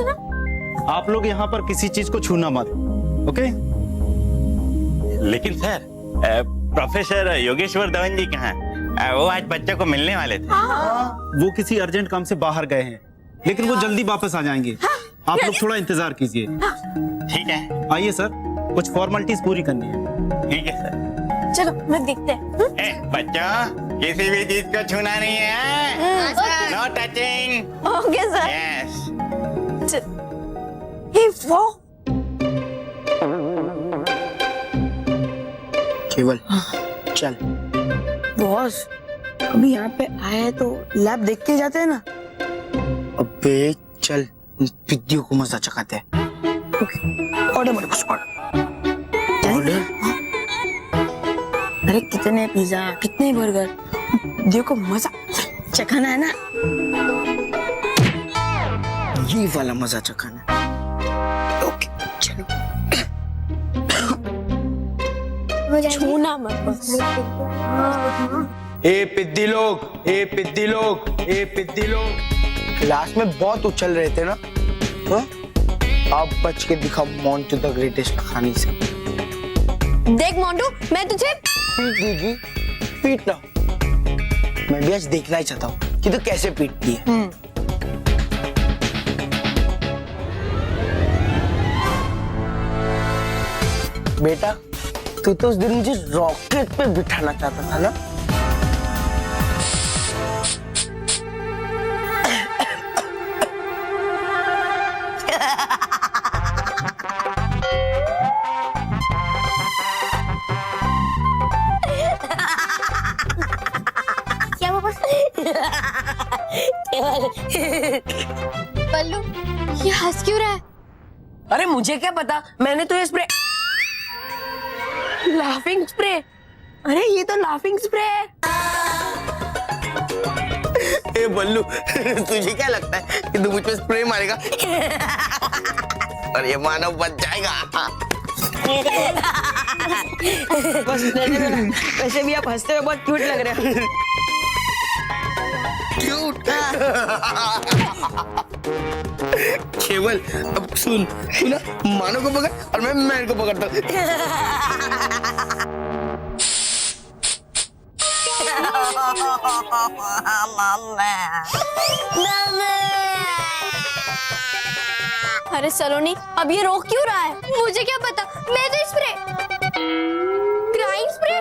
ना। आप लोग यहाँ पर किसी चीज को छूना मत, ओके? लेकिन सर, प्रोफेसर योगेश्वर धवन जी कहाँ हैं? वो आज बच्चों को मिलने वाले थे। वो किसी अर्जेंट काम से बाहर गए हैं, लेकिन वो जल्दी वापस आ जाएंगे। आप लोग थोड़ा इंतजार कीजिए। ठीक है, आइए सर, कुछ फॉर्मेलिटीज पूरी करनी है। ठीक है सर। चलो मैं देखते हैं। बच्चों, किसी भी चीज को छूना नहीं है। No touching. Okay sir. Yes. हे वो केवल चल। बॉस, अभी यहाँ पे आए तो लैब देख के जाते हैं ना। अबे चल, पिद्दियों को मजा चखाते हैं। ऑर्डर मेरे पास, ऑर्डर। अरे कितने पिज्जा, कितने बर्गर, देखो मजा चखाना है ना। ये वाला मजा चखाना है। ओके चलो। छूना मत बस। ए पिद्दी लोग, ए पिद्दी लोग, ए पिद्दी लोग, क्लास में बहुत उछल रहे थे ना? हाँ? आप बच के दिखा मोंटू द ग्रेटेस्ट कहानी से। देख मोंटू, मैं तुझे पीट देगी, पीटना। मैं भी आज देखना ही चाहता हूँ कि तू कैसे पीटती है। बेटा, तू तो उस दिन मुझे रॉकेट पे बिठाना चाहता था ना? क्या वो बस बल्लू, ये हंस क्यों रहा है? अरे मुझे क्या पता, मैंने तो ये स्प्रे, लाफिंग स्प्रे, अरे ये तो लाफिंग स्प्रे है। ए बल्लू, तुझे क्या लगता है कि तू मुझ पे स्प्रे मारेगा और ये मानव बच जाएगा? बस रहने देना। वैसे भी आप हंसते हुए बहुत क्यूट लग रहे हो। क्यूट। केवल अब सुन, तू ना मानव को पकड़ और मैं मैन को पकड़ता हूँ। अरे सलोनी, अब ये रोक क्यों रहा है? मुझे क्या पता, मैं तो स्प्रे, क्राइंग स्प्रे,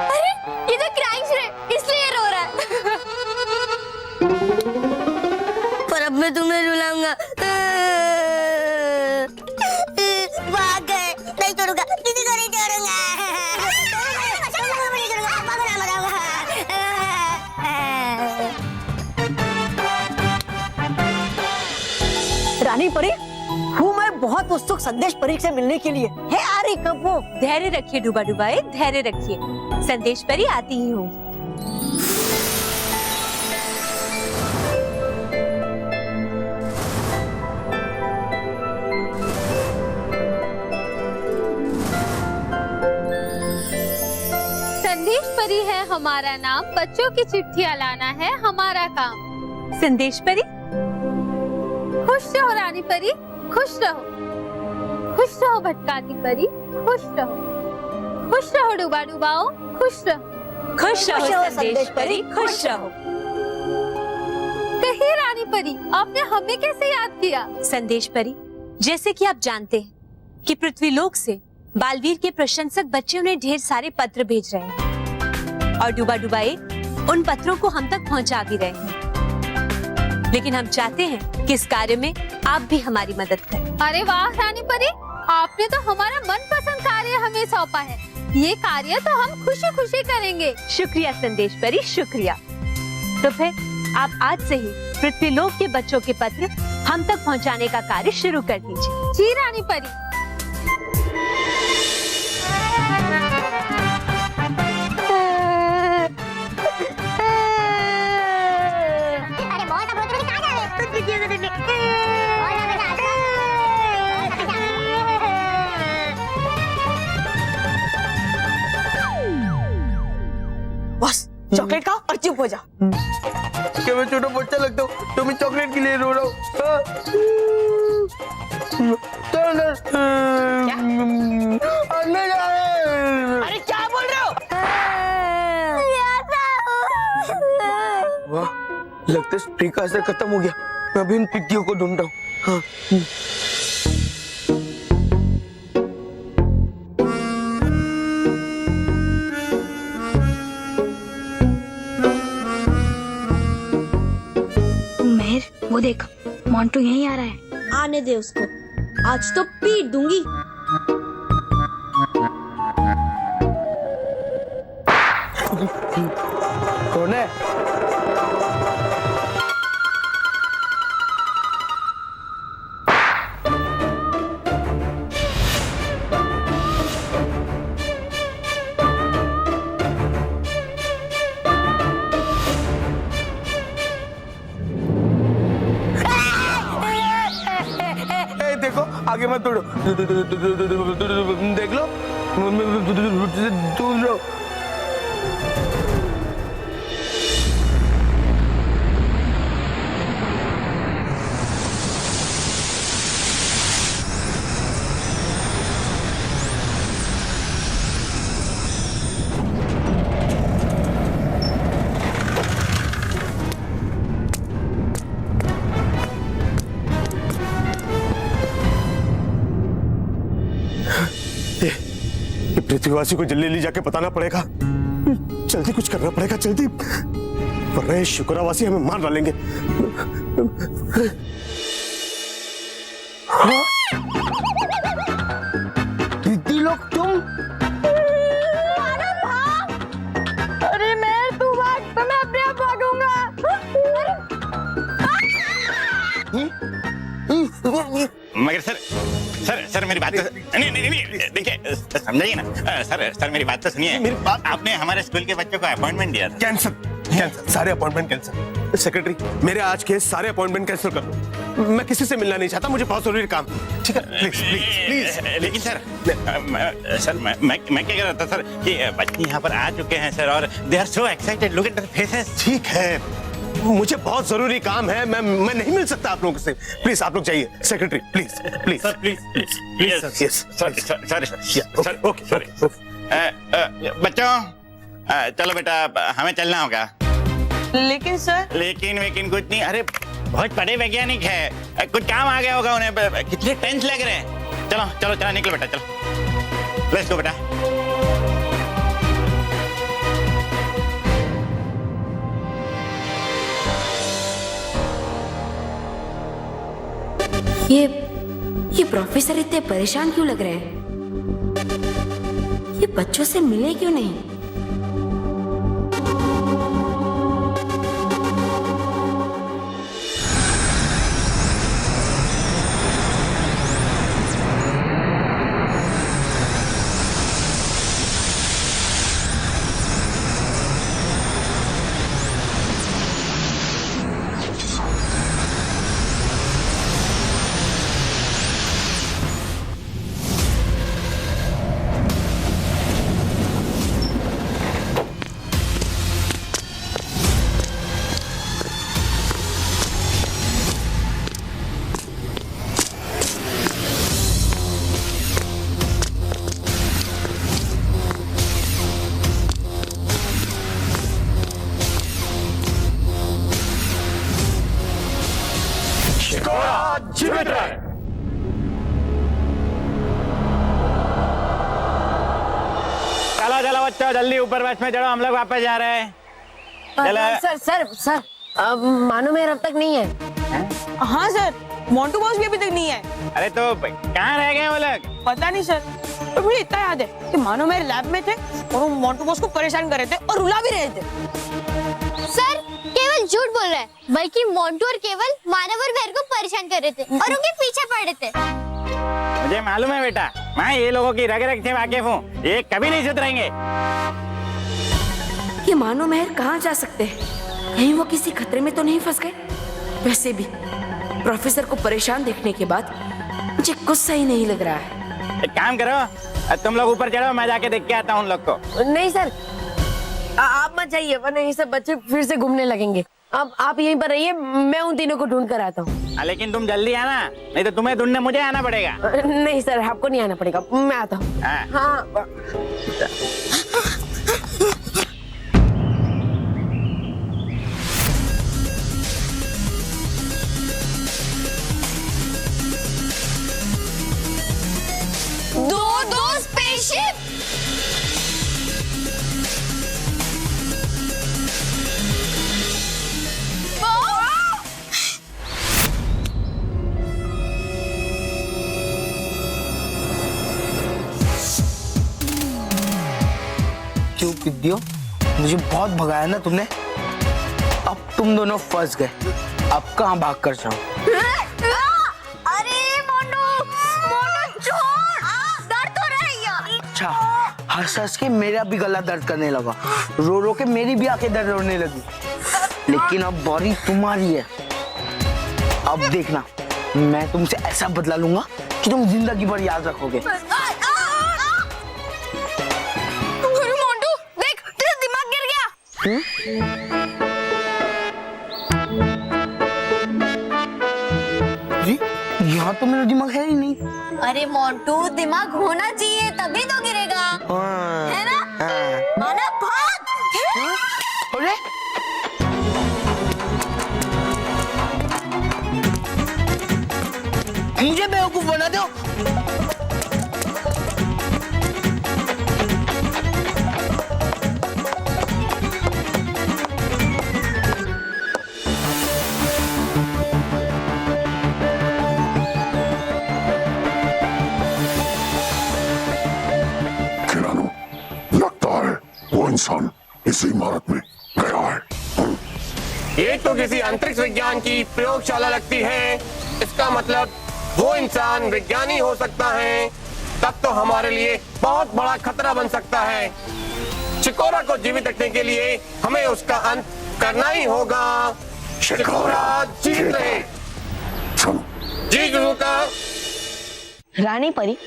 अरे ये तो क्राइंग स्प्रे, इसलिए ये रो रहा है। पर अब मैं तुम्हें रुलाऊंगा। भाग गए, नहीं छोड़ूंगा, किसी को नहीं छोड़ूंगा। रानी परी, हूँ मैं बहुत उत्सुक संदेश परी से मिलने के लिए। है आ रही कब वो? धैर्य रखिए डूबा डुबाए, धैर्य रखिए। संदेश परी आती ही होंगी। संदेश परी है हमारा नाम, बच्चों की चिट्ठियाँ लाना है हमारा काम। संदेश परी, खुश रहो रानी परी, खुश रहो, खुश रहो भटकाती परी, खुश रहो, खुश रहो डूबा डुबाओ, खुश रहो। खुश रहो संदेश परी, खुश रहो। कहिए रानी परी, आपने हमें कैसे याद किया? संदेश परी, जैसे कि आप जानते हैं कि पृथ्वीलोक से बालवीर के प्रशंसक बच्चे उन्हें ढेर सारे पत्र भेज रहे हैं और डूबा डुबाए उन पत्रों को हम तक पहुंचा भी रहे हैं। लेकिन हम चाहते हैं कि इस कार्य में आप भी हमारी मदद करें। अरे वाह रानी परी, आपने तो हमारा मनपसंद कार्य हमें सौंपा है। ये कार्य तो हम खुशी खुशी करेंगे। शुक्रिया संदेश परी, शुक्रिया। तो फिर आप आज से ही पृथ्वीलोक के बच्चों के पत्र हम तक पहुंचाने का कार्य शुरू कर दीजिए। जी रानी परी। बस चॉकलेट खाओ और चुप हो जाओ। क्या मैं छोटा बच्चा लगता हूँ तो मैं चॉकलेट के लिए रो रहा हूँ? अंदर जाओ। अरे क्या बोल रहे हो? वाह, लगता है स्प्रे का असर खत्म हो गया। मैं अभी इन पिद्दियों को ढूंढ रहा हूँ। हाँ। मेहर, वो देख, मोंटू यहीं आ रहा है। आने दे उसको, आज तो पीट दूंगी। कौन है? ए, देखो आगे मत दौड़ो। देख लो, दूर रहो। ये पृथ्वीवासी को जल्दी जाके बताना पड़ेगा, जल्दी कुछ करना पड़ेगा, जल्दी, वरना ये शुक्रावासी हमें मार डालेंगे। दीदी लोग तुम? अरे मैं तू भाग, तो मैं अपने आप भागूंगा। मगर सर मेरी बात तो नहीं देखिए, समझाइए ना सर मेरी बात तो सुनिए। मेरी बात, आपने हमारे स्कूल के बच्चों को अपॉइंटमेंट दिया था। कैंसिल, सारे अपॉइंटमेंट कैंसिल। सेक्रेटरी, मेरे आज के सारे अपॉइंटमेंट कैंसिल कर दो। मैं किसी से मिलना नहीं चाहता, मुझे बहुत जरूरी काम। ठीक है, प्लीज प्लीज प्लीज। लेकिन सर मैं क्या कह रहा था सर कि बच्चे यहाँ पर आ चुके हैं सर, और they are so excited, look at their faces. ठीक है, मुझे बहुत जरूरी काम है, मैं नहीं मिल सकता आप लोगों से। प्लीज आप लोग जाइए। Secretary please please sir please yes sir okay sorry. बच्चों चलो बेटा, हमें चलना होगा। लेकिन सर। लेकिन कुछ नहीं, अरे बहुत बड़े वैज्ञानिक है, कुछ काम आ गया होगा उन्हें, कितने टेंस लग रहे हैं। चलो निकलो बेटा, चलो लेट्स गो बेटा। ये प्रोफेसर इतने परेशान क्यों लग रहे हैं? ये बच्चों से मिले क्यों नहीं? जीवित रहे। चलो बच्चों, जल्दी ऊपर बस में चढ़ो, हम लोग वापस जा रहे हैं। चलो सर मानो मेहर अब तक नहीं है। हाँ सर, मोंटू बॉस भी अभी तक नहीं है। अरे तो कहाँ रह गए वो लोग? पता नहीं सर, पर मुझे इतना याद है कि मानो मेहर लैब में थे और वो मोंटू बॉस को परेशान कर रहे थे और रुला भी रहे थे। सर केवल झूठ बोल रहा है, बल्कि मोंटू और केवल मानव और मेहर को परेशान कर रहे थे और उनके पीछे पड़ रहे थे। मुझे मालूम है बेटा, मैं ये लोगों की रग रग से वाकिफ हूँ, ये कभी नहीं सुधरेंगे। ये मानो मेहर कहाँ जा सकते हैं? कहीं वो किसी खतरे में तो नहीं फंस गए? वैसे भी प्रोफेसर को परेशान देखने के बाद मुझे कुछ सही नहीं लग रहा है। एक काम करो, तुम लोग ऊपर चढ़ो, मैं जाके देख के आता हूँ उन लोग को। नहीं सर, आप मत जाइए, वरना ये सब बच्चे फिर से घूमने लगेंगे। अब आप यहीं पर रहिए, मैं उन तीनों को ढूंढ कर आता हूँ। लेकिन तुम जल्दी आना, नहीं तो तुम्हें ढूंढने मुझे आना पड़ेगा। नहीं सर, आपको नहीं आना पड़ेगा, मैं आता हूँ। हाँ। हाँ। दो स्पेसशिप। क्यों पिद्दियो, मुझे बहुत भगाया ना तुमने। अब तुम दोनों फंस गए, अब कहाँ भाग कर जाऊं? अरे मोनू, मोनू छोड़, दर्द हो रहा है यार। अच्छा, हंस के मेरा भी गला दर्द करने लगा, रो रो के मेरी भी आंखें दर्द होने लगी। लेकिन अब बारी तुम्हारी है। अब देखना, मैं तुमसे ऐसा बदला लूंगा कि तुम जिंदगी भर याद रखोगे। अरे मोंटू, देख तेरा दिमाग गिर गया। जी, यहाँ तो मेरा दिमाग है ही नहीं। अरे मोंटू, दिमाग होना चाहिए तभी तो गिरेगा, हाँ, है ना? हाँ। माना भाग। अरे मुझे बेवकूफ बना दो। खिलानो, लगता है वो इंसान इस इमारत में गया है। ये तो किसी अंतरिक्ष विज्ञान की प्रयोगशाला लगती है। इसका मतलब वो इंसान विज्ञानी हो सकता है, तब तो हमारे लिए बहुत बड़ा खतरा बन सकता है। चिकोरा को जीवित रखने के लिए हमें उसका अंत करना ही होगा। चिकोरा जीत रहे। जी गुरुका। रानी परी,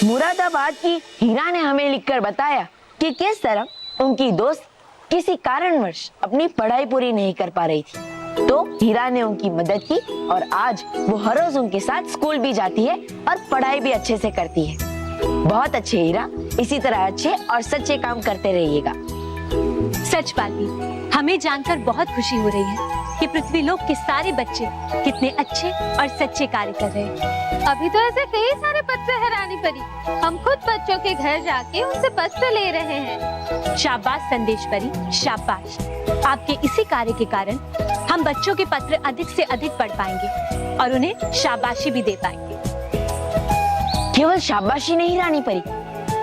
मुरादाबाद की हीरा ने हमें लिखकर बताया कि किस तरह उनकी दोस्त किसी कारणवश अपनी पढ़ाई पूरी नहीं कर पा रही थी, तो हीरा ने उनकी मदद की और आज वो हर रोज उनके साथ स्कूल भी जाती है और पढ़ाई भी अच्छे से करती है। बहुत अच्छे हीरा, इसी तरह अच्छे और सच्चे काम करते रहिएगा। सच बालवीर, हमें जानकर बहुत खुशी हो रही है कि पृथ्वीलोक के सारे बच्चे कितने अच्छे और सच्चे कार्य कर रहे हैं। अभी तो ऐसे कई सारे पत्र है रानी परी, हम खुद बच्चों के घर जाके उनसे पत्र ले रहे हैं। शाबाश संदेश परी, शाबाश। आपके इसी कार्य के कारण हम बच्चों के पत्र अधिक से अधिक पढ़ पाएंगे और उन्हें शाबाशी भी दे पाएंगे। केवल शाबाशी नहीं रानी परी,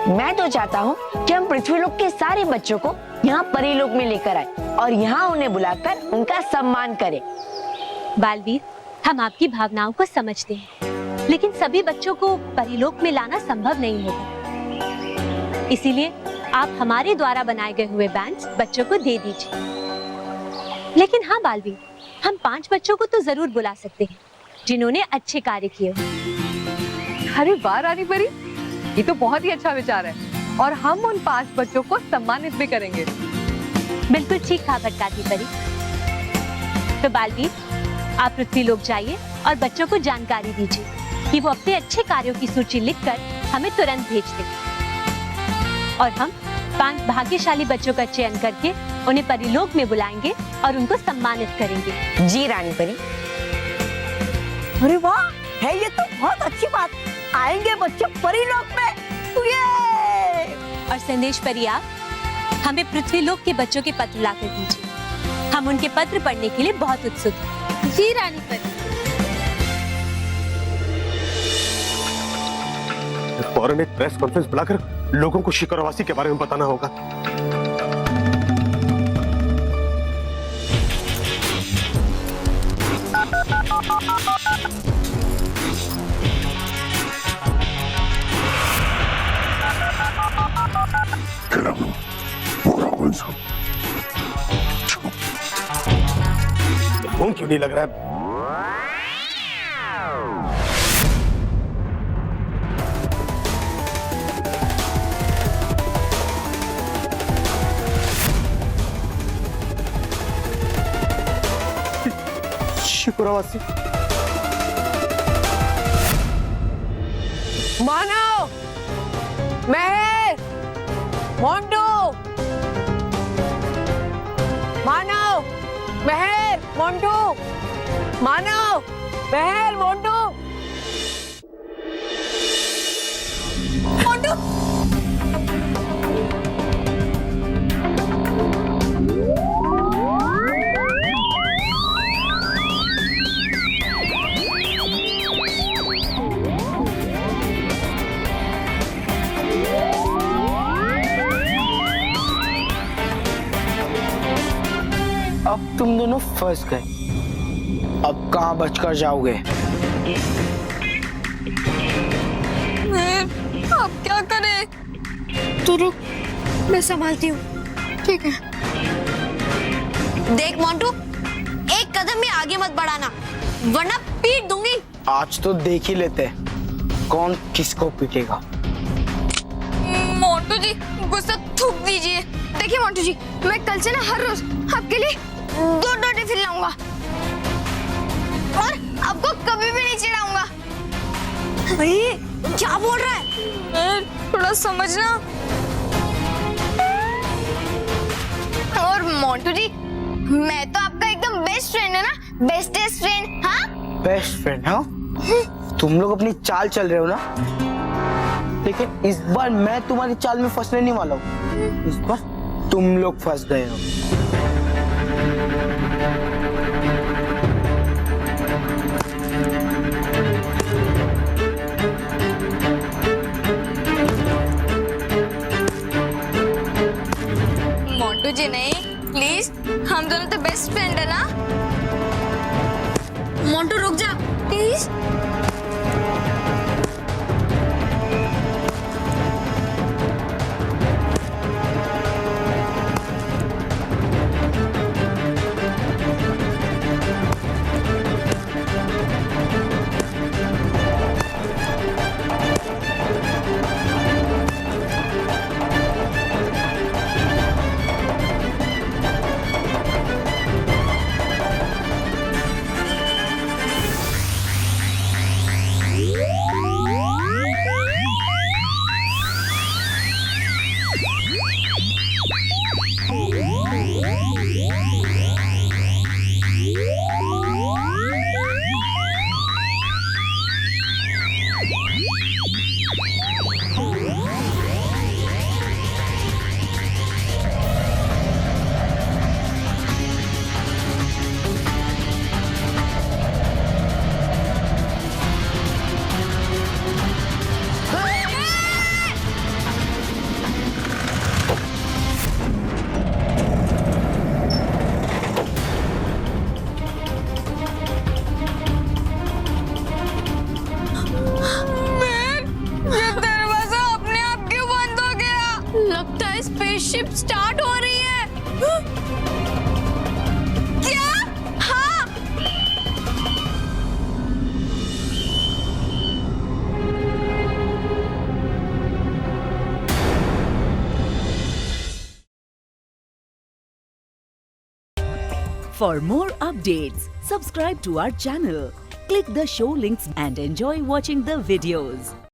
मैं तो चाहता हूँ कि हम पृथ्वीलोक के सारे बच्चों को यहाँ परीलोक में लेकर आए और यहाँ उन्हें बुलाकर उनका सम्मान करें। बालवीर, हम आपकी भावनाओं को समझते हैं, लेकिन सभी बच्चों को परीलोक में लाना संभव नहीं होगा। इसीलिए आप हमारे द्वारा बनाए गए हुए बैंड्स बच्चों को दे दीजिए। लेकिन हाँ बालवीर, हम 5 बच्चों को तो जरूर बुला सकते हैं जिन्होंने अच्छे कार्य किए हो। अरे वाह रानी परी, ये तो बहुत ही अच्छा विचार है और हम उन 5 बच्चों को सम्मानित भी करेंगे। बिल्कुल ठीक कहा भटकाती परी। तो बालवीर, आप पृथ्वीलोक जाइए और बच्चों को जानकारी दीजिए कि वो अपने अच्छे कार्यों की सूची लिखकर हमें तुरंत भेज दें और हम 5 भाग्यशाली बच्चों का चयन करके उन्हें परीलोक में बुलाएंगे और उनको सम्मानित करेंगे। जी रानी परी। अरे वाह, है ये तो बहुत अच्छी बात। आएंगे बच्चे परीलोक में। ये और संदेश परी, आप हमें पृथ्वीलोक के बच्चों के पत्र लाकर दीजिए। हम उनके पत्र पढ़ने के लिए बहुत उत्सुक हैं। जी रानी परी। फौरन एक प्रेस कॉन्फ्रेंस बुलाकर लोगों को शिकोरावासी के बारे में बताना होगा। फोन क्यों नहीं लग रहा है? शिकोरावासी मानव, महर, मोंटू, मानव, महर, मोंटू, मानव, महर, मोंटू, मोंटू। अब तुम दोनों फंस गए। अब कहाँ बचकर जाओगे? अब क्या करें? तू रुक, मैं संभालती हूँ। ठीक है। देख मोंटू, एक कदम भी आगे मत बढ़ाना, वरना पीट दूंगी। आज तो देख ही लेते हैं कौन किसको पीटेगा। मोंटू जी, गुस्सा थूक दीजिए। देखिए मोंटू जी, मैं कल से ना हर रोज आपके लिए 2 टिफिन लाऊंगा और आपको कभी भी नहीं चिढ़ाऊंगा। अरे क्या बोल रहा है? थोड़ा समझना। और मोंटू जी, मैं तो आपका एकदम बेस्ट फ्रेंड है ना, बेस्टेस्ट फ्रेंड। हाँ, बेस्ट फ्रेंड? हाँ, तुम लोग अपनी चाल चल रहे हो ना, लेकिन इस बार मैं तुम्हारी चाल में फंसने नहीं वाला हूँ। इस बार तुम लोग फंस गए हो। मोंटू जी नहीं, प्लीज, हम दोनों तो बेस्ट फ्रेंड है ना। मोंटू रुक जा प्लीज। स्पेसशिप स्टार्ट हो रही है। क्या? हाँ। For more updates, subscribe to our channel, click the show links and enjoy watching the videos.